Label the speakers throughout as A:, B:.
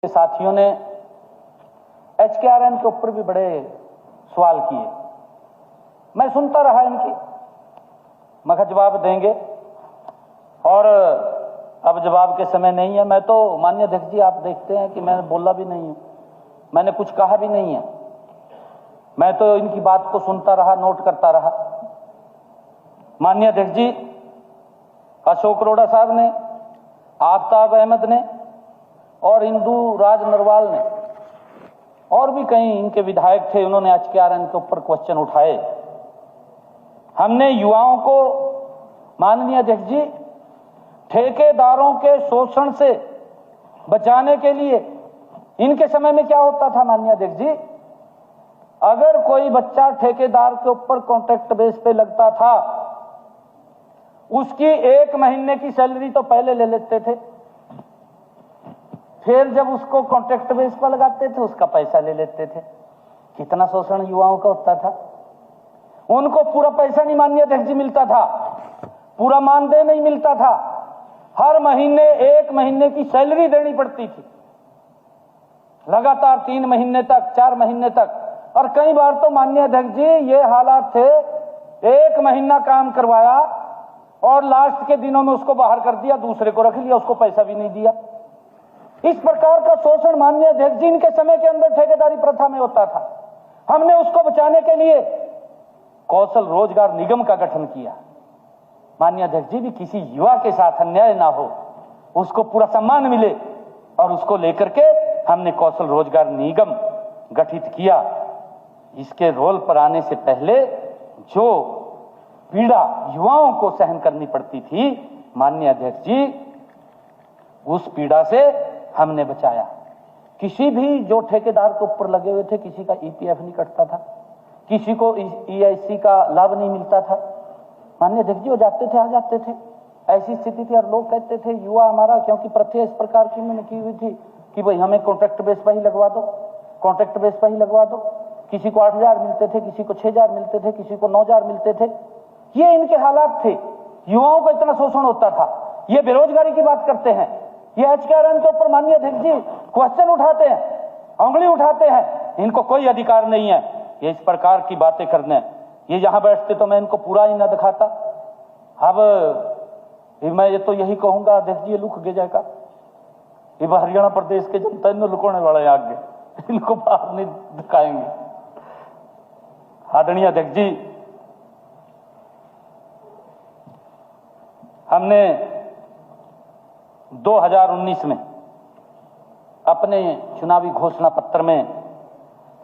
A: साथियों ने HKRN के ऊपर भी बड़े सवाल किए। मैं सुनता रहा इनकी, मगर जवाब देंगे और अब जवाब के समय नहीं है। मैं तो माननीय अध्यक्ष जी, आप देखते हैं कि मैंने बोला भी नहीं हूं, मैंने कुछ कहा भी नहीं है। मैं तो इनकी बात को सुनता रहा, नोट करता रहा। माननीय अध्यक्ष जी, अशोक अरोड़ा साहब ने, आफ्ताब अहमद ने और इंदू राज नरवाल ने और भी कई इनके विधायक थे, उन्होंने HKRN के ऊपर क्वेश्चन उठाए। हमने युवाओं को माननीय अध्यक्ष जी ठेकेदारों के शोषण से बचाने के लिए, इनके समय में क्या होता था माननीय अध्यक्ष जी, अगर कोई बच्चा ठेकेदार के ऊपर कॉन्ट्रैक्ट बेस पे लगता था, उसकी 1 महीने की सैलरी तो पहले ले लेते थे, फिर जब उसको कॉन्ट्रैक्ट बेस पर लगाते थे उसका पैसा ले लेते थे। कितना शोषण युवाओं का होता था। उनको पूरा पैसा नहीं माननीय अध्यक्ष जी मिलता था, पूरा मानदेय नहीं मिलता था, हर महीने 1 महीने की सैलरी देनी पड़ती थी, लगातार 3 महीने तक, 4 महीने तक। और कई बार तो माननीय अध्यक्ष जी ये हालात थे, 1 महीना काम करवाया और लास्ट के दिनों में उसको बाहर कर दिया, दूसरे को रख लिया, उसको पैसा भी नहीं दिया। इस प्रकार का शोषण माननीय अध्यक्ष जी इनके समय के अंदर ठेकेदारी प्रथा में होता था। हमने उसको बचाने के लिए कौशल रोजगार निगम का गठन किया। माननीय अध्यक्ष जी, भी किसी युवा के साथ अन्याय ना हो, उसको पूरा सम्मान मिले, और उसको लेकर के हमने कौशल रोजगार निगम गठित किया। इसके रोल पर आने से पहले जो पीड़ा युवाओं को सहन करनी पड़ती थी माननीय अध्यक्ष जी, उस पीड़ा से हमने बचाया। किसी भी जो ठेकेदार के ऊपर लगे हुए थे, किसी का EPF नहीं कटता था, किसी को EIC का लाभ नहीं मिलता था। माननीय अध्यक्ष जी, वो जाते थे, आ जाते थे, ऐसी स्थिति थी। और लोग कहते थे युवा हमारा, क्योंकि प्रथा इस प्रकार की मैंने की हुई थी कि भाई हमें कॉन्ट्रैक्ट बेस पर ही लगवा दो, कॉन्ट्रैक्ट बेस पर ही लगवा दो। किसी को 8,000 मिलते थे, किसी को 6,000 मिलते थे, किसी को 9,000 मिलते थे। ये इनके हालात थे। युवाओं को इतना शोषण होता था। ये बेरोजगारी की बात करते हैं, ये HKRN के ऊपर माननीय अध्यक्ष जी क्वेश्चन उठाते हैं, उंगली उठाते हैं। इनको कोई अधिकार नहीं है ये इस प्रकार की बातें करने। ये यहां बैठते तो मैं इनको पूरा ही ना दिखाता। अब मैं ये तो यही कहूंगा अध्यक्ष जी, ये लुक गए जाएगा, ये हरियाणा प्रदेश के जनता इन लुकोने वाले हैं, आगे इनको बाहर नहीं दिखाएंगे। आदरणीय अध्यक्ष जी, हमने 2019 में अपने चुनावी घोषणा पत्र में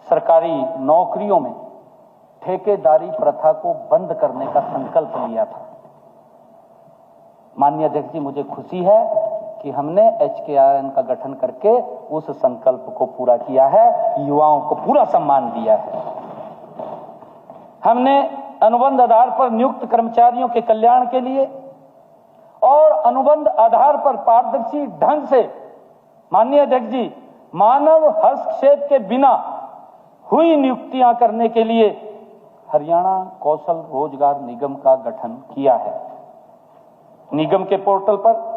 A: सरकारी नौकरियों में ठेकेदारी प्रथा को बंद करने का संकल्प लिया था। माननीय अध्यक्ष जी, मुझे खुशी है कि हमने HKRN का गठन करके उस संकल्प को पूरा किया है, युवाओं को पूरा सम्मान दिया है। हमने अनुबंध आधार पर नियुक्त कर्मचारियों के कल्याण के लिए और अनुबंध आधार पर पारदर्शी ढंग से माननीय अध्यक्ष जी मानव हस्तक्षेप के बिना हुई नियुक्तियां करने के लिए हरियाणा कौशल रोजगार निगम का गठन किया है। निगम के पोर्टल पर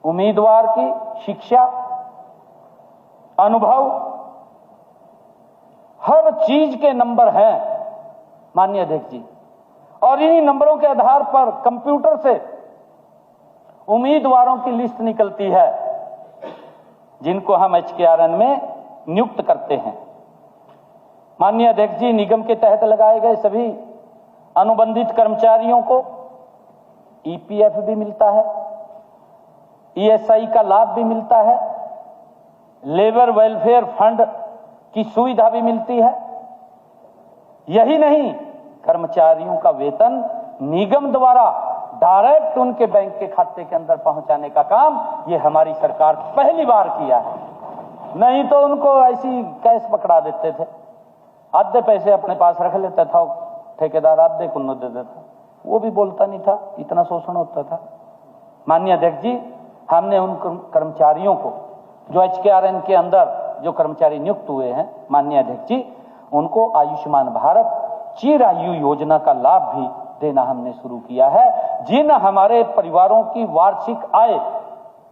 A: उम्मीदवार की शिक्षा, अनुभव, हर चीज के नंबर हैं माननीय अध्यक्ष जी, और इन्हीं नंबरों के आधार पर कंप्यूटर से उम्मीदवारों की लिस्ट निकलती है जिनको हम HKRN में नियुक्त करते हैं। माननीय अध्यक्ष जी, निगम के तहत लगाए गए सभी अनुबंधित कर्मचारियों को EPF भी मिलता है, ESI का लाभ भी मिलता है, लेबर वेलफेयर फंड की सुविधा भी मिलती है। यही नहीं, कर्मचारियों का वेतन निगम द्वारा डायरेक्ट उनके बैंक के खाते के अंदर पहुंचाने का काम ये हमारी सरकार पहली बार किया है। नहीं तो उनको ऐसी कैश पकड़ा देते थे, आधे पैसे अपने पास रख लेता था ठेकेदार, आधे को दे देता, वो भी बोलता नहीं था, इतना शोषण होता था। माननीय अध्यक्ष जी, हमने उन कर्मचारियों को जो HKRN के अंदर जो कर्मचारी नियुक्त हुए हैं माननीय अध्यक्ष जी, उनको आयुष्मान भारत चिरायु योजना का लाभ भी देना हमने शुरू किया है। जिन हमारे परिवारों की वार्षिक आय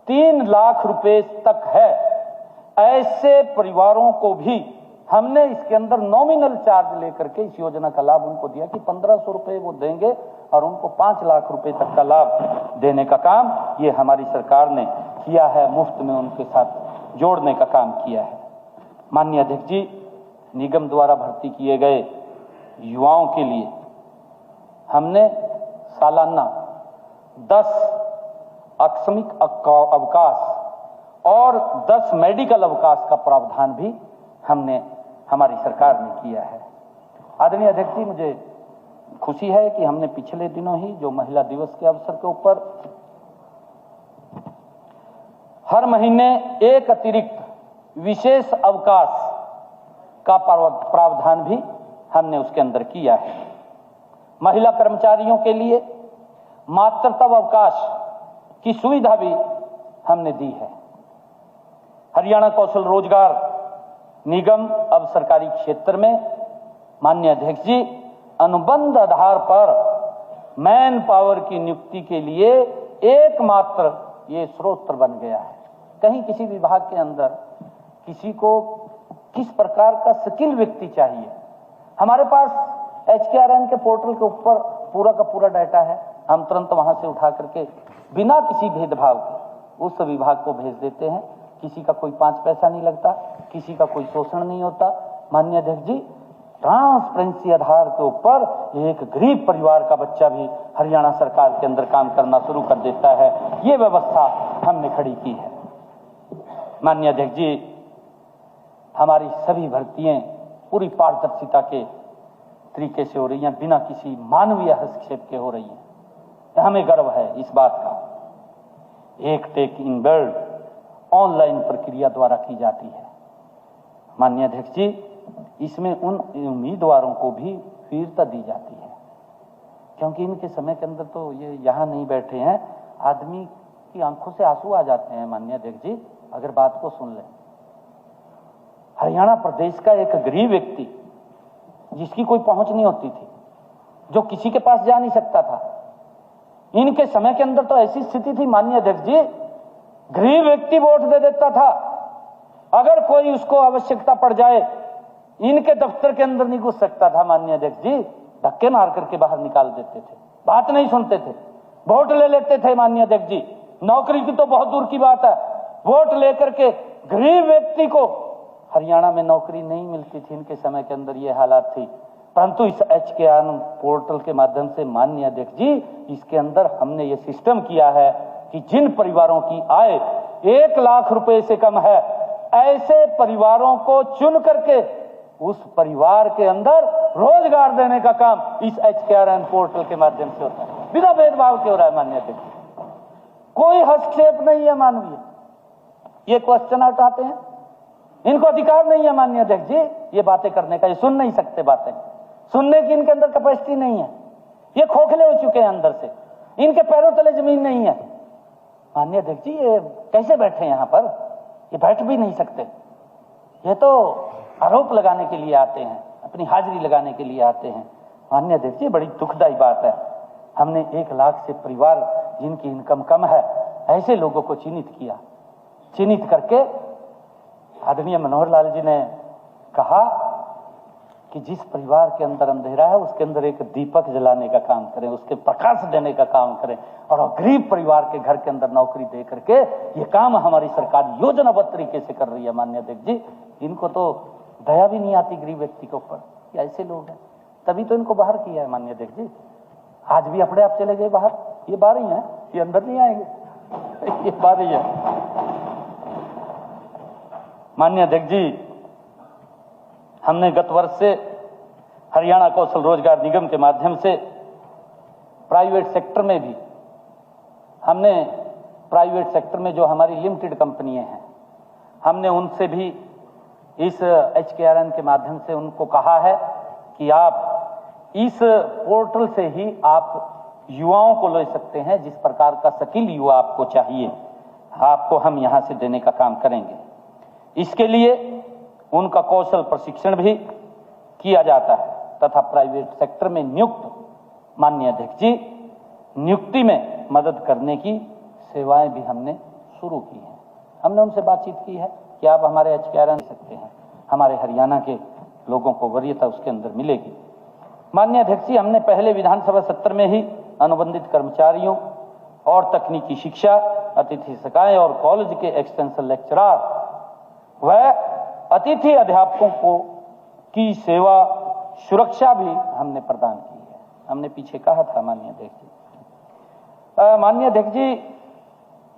A: 3 लाख रुपए तक है, ऐसे परिवारों को भी हमने इसके अंदर नॉमिनल चार्ज लेकर के इस योजना का लाभ उनको दिया कि 1500 रुपए वो देंगे और उनको 5 लाख रुपए तक का लाभ देने का काम ये हमारी सरकार ने किया है, मुफ्त में उनके साथ जोड़ने का काम किया है। माननीय अध्यक्ष जी, निगम द्वारा भर्ती किए गए युवाओं के लिए हमने सालाना 10 आकस्मिक अवकाश और 10 मेडिकल अवकाश का प्रावधान भी हमने हमारी सरकार ने किया है। आदरणीय अध्यक्ष जी, मुझे खुशी है कि हमने पिछले दिनों ही जो महिला दिवस के अवसर के ऊपर हर महीने एक अतिरिक्त विशेष अवकाश का प्रावधान भी हमने उसके अंदर किया है। महिला कर्मचारियों के लिए मातृत्व अवकाश की सुविधा भी हमने दी है। हरियाणा कौशल रोजगार निगम अब सरकारी क्षेत्र में माननीय अध्यक्ष जी अनुबंध आधार पर मैन पावर की नियुक्ति के लिए एकमात्र ये स्रोत बन गया है। कहीं किसी विभाग के अंदर किसी को किस प्रकार का स्किल व्यक्ति चाहिए, हमारे पास HKRN के पोर्टल के ऊपर पूरा का पूरा डाटा है। हम तुरंत वहां से उठा करके बिना किसी भेदभाव के उस विभाग को भेज देते हैं। किसी का कोई 5 पैसा नहीं लगता, किसी का कोई शोषण नहीं होता। माननीय अध्यक्ष जी, ट्रांसपेरेंसी आधार के ऊपर एक गरीब परिवार का बच्चा भी हरियाणा सरकार के अंदर काम करना शुरू कर देता है। ये व्यवस्था हमने खड़ी की है। माननीय अध्यक्ष जी, हमारी सभी भर्तियां पूरी पारदर्शिता के तरीके से हो रही हैं, बिना किसी मानवीय हस्तक्षेप के हो रही हैं। हमें गर्व है इस बात का। एक टेक इन बिल्ड ऑनलाइन प्रक्रिया द्वारा की जाती है। माननीय अध्यक्ष जी, इसमें उन उम्मीदवारों को भी वीरता दी जाती है, क्योंकि इनके समय के अंदर तो ये यहाँ नहीं बैठे हैं, आदमी की आंखों से आंसू आ जाते हैं। माननीय अध्यक्ष जी, अगर बात को सुन लें, हरियाणा प्रदेश का एक गरीब व्यक्ति जिसकी कोई पहुंच नहीं होती थी, जो किसी के पास जा नहीं सकता था, इनके समय के अंदर तो ऐसी स्थिति थी माननीय अध्यक्ष जी, गरीब व्यक्ति वोट दे देता था। अगर कोई उसको आवश्यकता पड़ जाए, इनके दफ्तर के अंदर नहीं घुस सकता था। माननीय अध्यक्ष जी, धक्के मार करके बाहर निकाल देते थे, बात नहीं सुनते थे, वोट ले लेते थे। माननीय अध्यक्ष जी, नौकरी की तो बहुत दूर की बात है, वोट लेकर के गरीब व्यक्ति को हरियाणा में नौकरी नहीं मिलती थी। इनके समय के अंदर ये हालात थी, परंतु इस HKRN पोर्टल के माध्यम से माननीय अध्यक्ष जी, इसके अंदर हमने ये सिस्टम किया है कि जिन परिवारों की आय 1 लाख रुपए से कम है, ऐसे परिवारों को चुन करके उस परिवार के अंदर रोजगार देने का काम इस HKRN पोर्टल के माध्यम से होता है, बिना भेदभाव के हो रहा है। माननीय अध्यक्ष, कोई हस्तक्षेप नहीं है मानवीय। ये क्वेश्चन उठाते हैं, इनको अधिकार नहीं है माननीय अध्यक्ष जी ये बातें करने का, ये सुन नहीं सकते, बातें सुनने की इनके अंदर कैपेसिटी नहीं है। ये खोखले हो चुके हैं अंदर से, इनके पैरों तले जमीन नहीं है। माननीय अध्यक्ष जी, ये कैसे बैठे यहाँ पर? ये बैठ भी नहीं सकते। ये तो आरोप लगाने के लिए आते हैं, अपनी हाजिरी लगाने के लिए आते हैं। माननीय अध्यक्ष जी, बड़ी दुखदायी बात है। हमने 1 लाख से परिवार जिनकी इनकम कम है, ऐसे लोगों को चिन्हित किया। चिन्हित करके आदरणीय मनोहर लाल जी ने कहा कि जिस परिवार के अंदर अंधेरा है, उसके अंदर एक दीपक जलाने का काम करें, उसके प्रकाश देने का काम करें, और गरीब परिवार के घर के अंदर नौकरी दे करके ये काम हमारी सरकार योजनाबद्ध तरीके से कर रही है। माननीय अध्यक्ष जी, इनको तो दया भी नहीं आती गरीब व्यक्ति के ऊपर। ये ऐसे लोग हैं, तभी तो इनको बाहर किया है। माननीय अध्यक्ष जी, आज भी अपने आप चले गए बाहर, ये बाहर ही है, ये अंदर नहीं आएंगे, ये बाहर ही है। माननीय अध्यक्ष जी, हमने गत वर्ष से हरियाणा कौशल रोजगार निगम के माध्यम से प्राइवेट सेक्टर में भी हमने प्राइवेट सेक्टर में जो हमारी लिमिटेड कंपनियां हैं, हमने उनसे भी इस HKRN के माध्यम से उनको कहा है कि आप इस पोर्टल से ही आप युवाओं को ले सकते हैं। जिस प्रकार का स्किल युवा आपको चाहिए, आपको हम यहां से देने का काम करेंगे। इसके लिए उनका कौशल प्रशिक्षण भी किया जाता है तथा प्राइवेट सेक्टर में नियुक्त माननीय अध्यक्ष जी, नियुक्ति में मदद करने की सेवाएं भी हमने शुरू की हैं। हमने उनसे बातचीत की है, कि आप हमारे HKRN दे सकते हैं, हमारे हरियाणा के लोगों को वरीयता उसके अंदर मिलेगी। माननीय अध्यक्ष जी, हमने पहले विधानसभा सत्र में ही अनुबंधित कर्मचारियों और तकनीकी शिक्षा, अतिथि शिक्षाएं और कॉलेज के एक्सटेंशन लेक्चरर व अतिथि अध्यापकों को की सेवा सुरक्षा भी हमने प्रदान की है। हमने पीछे कहा था माननीय अध्यक्ष जी। माननीय अध्यक्ष जी,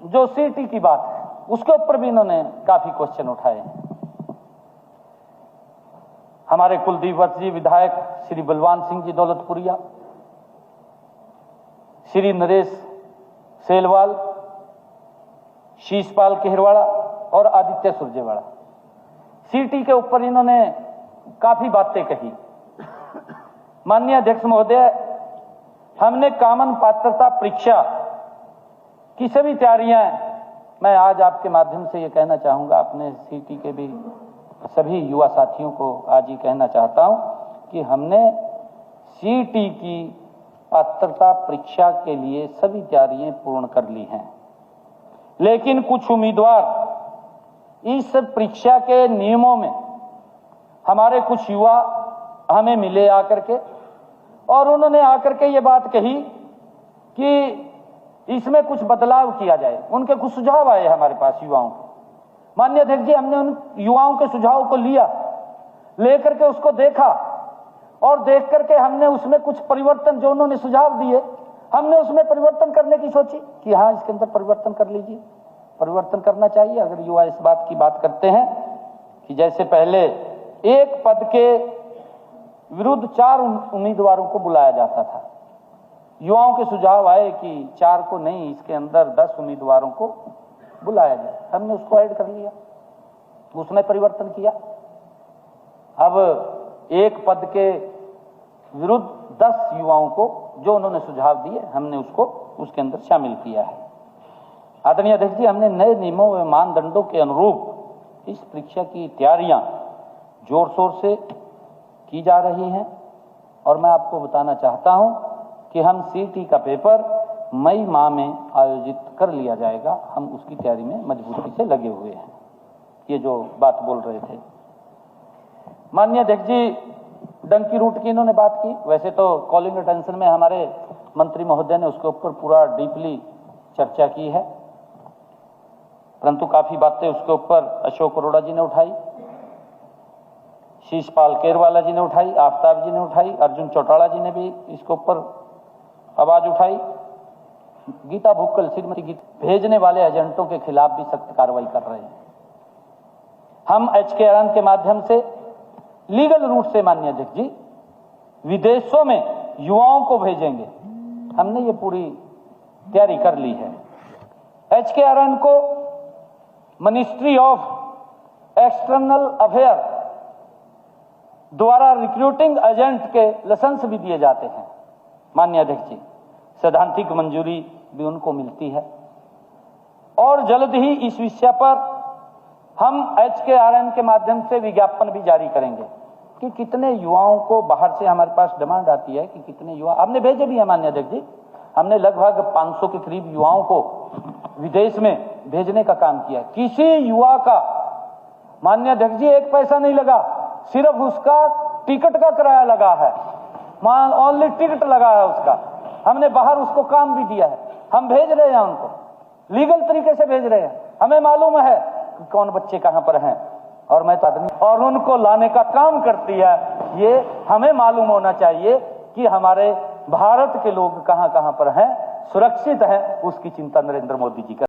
A: जो CT की बात है उसके ऊपर भी इन्होंने काफी क्वेश्चन उठाए हैं। हमारे कुलदीप वत्स जी विधायक, श्री बलवान सिंह जी दौलतपुरिया, श्री नरेश सेलवाल, शीशपाल केहरवाड़ा और आदित्य सुरजेवाड़ा, CT के ऊपर इन्होंने काफी बातें कही। माननीय अध्यक्ष महोदय, हमने कॉमन पात्रता परीक्षा की सभी तैयारियां, मैं आज आपके माध्यम से ये कहना चाहूंगा, अपने CT के भी सभी युवा साथियों को आज ही कहना चाहता हूं कि हमने CT की पात्रता परीक्षा के लिए सभी तैयारियां पूर्ण कर ली हैं। लेकिन कुछ उम्मीदवार इस परीक्षा के नियमों में, हमारे कुछ युवा हमें मिले आकर के, और उन्होंने आकर के ये बात कही कि इसमें कुछ बदलाव किया जाए। उनके कुछ सुझाव आए हमारे पास युवाओं के। माननीय अध्यक्ष जी, हमने उन युवाओं के सुझाव को लिया, लेकर के उसको देखा, और देख करके हमने उसमें कुछ परिवर्तन, जो उन्होंने सुझाव दिए, हमने उसमें परिवर्तन करने की सोची कि हाँ, इसके अंदर परिवर्तन कर लीजिए, परिवर्तन करना चाहिए। अगर युवा इस बात की बात करते हैं कि जैसे पहले एक पद के विरुद्ध 4 उम्मीदवारों को बुलाया जाता था, युवाओं के सुझाव आए कि 4 को नहीं, इसके अंदर 10 उम्मीदवारों को बुलाया जाए। हमने उसको ऐड कर लिया, उसमें परिवर्तन किया। अब एक पद के विरुद्ध 10 युवाओं को, जो उन्होंने सुझाव दिए, हमने उसको उसके अंदर शामिल किया है। आदरणीय अध्यक्ष जी, हमने नए नियमों व मानदंडों के अनुरूप इस परीक्षा की तैयारियां जोर शोर से की जा रही हैं, और मैं आपको बताना चाहता हूं कि हम CT का पेपर मई माह में आयोजित कर लिया जाएगा। हम उसकी तैयारी में मजबूती से लगे हुए हैं। ये जो बात बोल रहे थे माननीय अध्यक्ष जी, डंकी रूट की इन्होंने बात की। वैसे तो कॉलिंग अटेंशन में हमारे मंत्री महोदय ने उसके ऊपर पूरा डीपली चर्चा की है, परंतु काफी बातें उसके ऊपर अशोक अरोड़ा जी ने उठाई, शीशपाल केरवाला जी ने उठाई, आफ्ताब जी ने उठाई, अर्जुन चौटाला जी ने भी इसके ऊपर आवाज उठाई। गीता भुक्कल, श्रीमती गीता, भेजने वाले एजेंटों के खिलाफ भी सख्त कार्रवाई कर रहे हैं। हम HKRN के माध्यम से लीगल रूट से माननीय अध्यक्ष जी विदेशों में युवाओं को भेजेंगे। हमने ये पूरी तैयारी कर ली है। HKRN को मिनिस्ट्री ऑफ एक्सटर्नल अफेयर द्वारा रिक्रूटिंग एजेंट के लाइसेंस भी दिए जाते हैं माननीय अध्यक्ष जी, सैद्धांतिक मंजूरी भी उनको मिलती है। और जल्द ही इस विषय पर हम HKRN के माध्यम से विज्ञापन भी जारी करेंगे कि कितने युवाओं को बाहर से हमारे पास डिमांड आती है कि कितने युवा हमने भेजे भी है माननीय अध्यक्ष जी। हमने लगभग 500 के करीब युवाओं को विदेश में भेजने का काम किया। किसी युवा का माननीय अध्यक्ष जी 1 पैसा नहीं लगा, सिर्फ उसका टिकट का किराया लगा है, ओनली टिकट लगा है उसका। हमने बाहर उसको काम भी दिया है। हम भेज रहे हैं उनको, लीगल तरीके से भेज रहे हैं। हमें मालूम है कि कौन बच्चे कहां पर हैं, और मैं तो आदमी, और उनको लाने का काम करती है। ये हमें मालूम होना चाहिए कि हमारे भारत के लोग कहां कहां पर हैं, सुरक्षित हैं, उसकी चिंता नरेंद्र मोदी जी कर